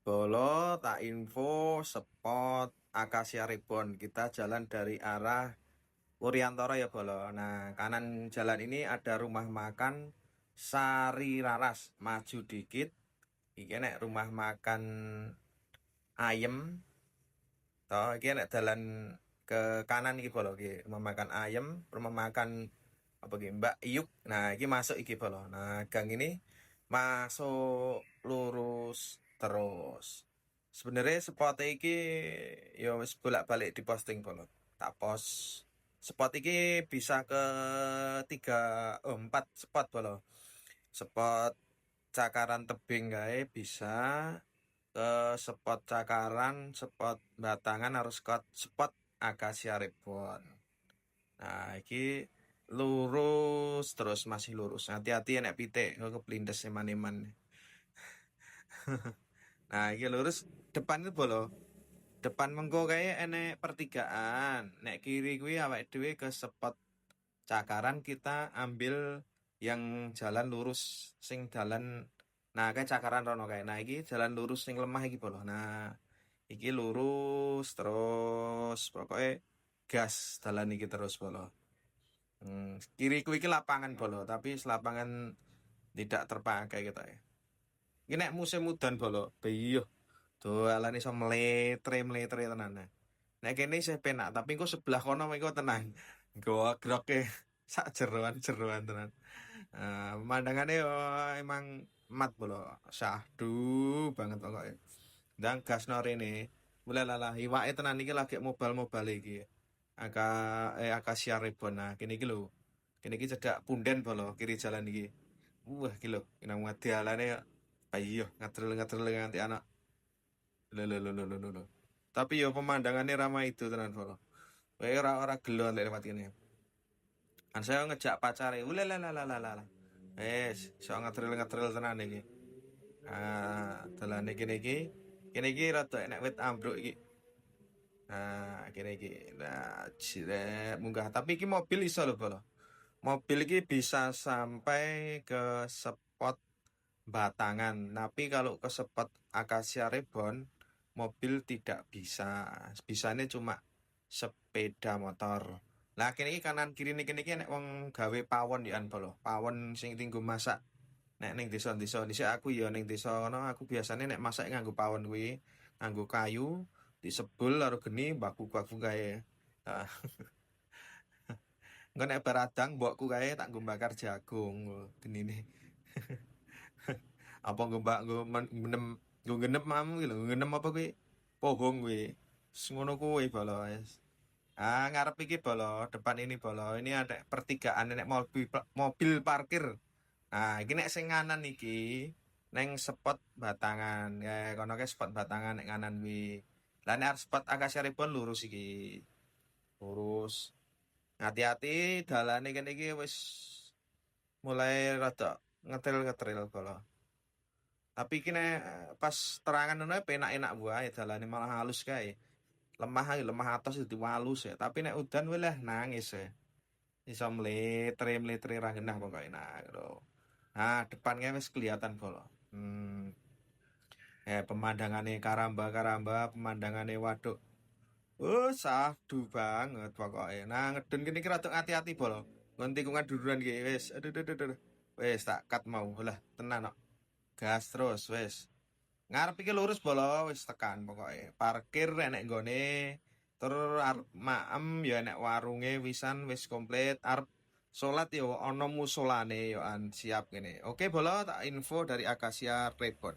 Bolo, tak info, spot, Akasia Reborn. Kita jalan dari arah Wuryantoro ya Bolo. Nah, kanan jalan ini ada rumah makan Sari Raras. Maju dikit, iki nek rumah makan ayem. Toh, iki nek jalan ke kanan iki Bolo. Iki rumah makan ayem, rumah makan apa iki Mbak Iyuk. Nah, iki masuk iki Bolo. Nah, gang ini masuk lurus terus. Sebenarnya spot iki ya wis bolak-balik diposting Bolo. Tak post spot iki bisa ke 4 spot Bolo. Spot cakaran tebing gae bisa ke spot cakaran, spot batangan harus ke spot Akasia Reborn. Nah, iki lurus terus masih lurus. Hati-hati enek pitik kok keplindes eman-eman. Nah, iki lurus depan itu Bolo. Depan mengko kayak enek pertigaan. Nek kiri kuwi awake dhewe ke spot cakaran kita ambil yang jalan lurus sing jalan nah kayak cakaran rono kayak. Nah, iki jalan lurus sing lemah iki Bolo. Nah, iki lurus terus pokoknya gas dalan iki terus Bolo. Kiri kuwi iki lapangan Bolo, tapi lapangan tidak terpakai kita ya. Ini nek musim udan Bolo, iya. Doalan iso meletre-meletre tenan. Nah. Nek kene isih penak, tapi kok sebelah kono iku tenang. Goa groke sak jeroan-jeroan tenan. Pemandangannya emang mat Bolo. Syahdu banget pokoknya. Dan gas rene. Mulai lalah iwake tenan iki lagi mobile-mobile iki. Akasia Reborn. Nah, kene iki lho. Kene iki cedak punden Bolo, kiri jalan iki. Wah, iki lho, nang dialane ayo ngatril-ngatril nganti anak. Lho. Tapi yo pemandangannya ramai itu tenan Bolo. Wae ora gelo lewat kene. Kan saya ngejak pacare. Ulalalalala. So ngatril-ngatril tenan iki. Dalane kene iki. Kene iki rada enek wit ambruk iki. Kene iki. Nah, jire munggah. Tapi iki mobil iso lho, Bolo. Mobil iki bisa sampai ke spot Batangan. Tapi kalau ke spot Akasia Reborn, mobil tidak bisa. Bisanya cuma sepeda motor. Lah kene iki kanan kiri niki niki nek wong gawe pawon ya Bolo. Pawon sing tinggo masak. Nek ning desa-desa dhisik aku ya ning desa kono aku biasanya nek masak nganggo pawon kuwi, nganggo kayu, disebul karo geni baku-baku kae. Ah, engko nek beradang mbokku kae tak nggo bakar jagung genine. Apa nggo mbak nggo menem nggo genep mamu iki lho, ngenem apa kuwi? Pohong kuwi. Ngono kuwi Bolo wis. Ngarep iki Bolo, depan ini Bolo. Ini ada pertigaan nek mobil parkir. Iki nek sing nganan iki neng spot Batangan. Ya, kono ke spot Batangan nek nganan kuwi. Lah nek arep spot Akasia Reborn lurus iki. Lurus. Hati-hati dalane kene iki wis mulai rada ngetril-ngetril Bolo. Tapi kene pas terangan ngono penak-enak wae dalane malah halus kae. Lemah atas itu halus ya. Tapi nek udan lah nangis ya. Iso mletre-mletre ra genah pokoke nah gitu. Depannya wis kelihatan Bolo. Pemandangannya karamba-karamba, pemandangannya waduk. Sahdu banget pokoknya. Nah, ngeden kene iki rada hati-hati Bolo. Ngon tikungan duduran iki wis. Aduh. Wis tak cut mau. Lah tenan kok. Gas terus wis. Ngarep iki lurus Bolo wis tekan pokoknya. Parkir enek nggone. Terus arep maem ya enek warunge wisan wis komplit. Arep salat ya ana musolane yo siap kene. Oke Bolo tak info dari Akasia Reborn.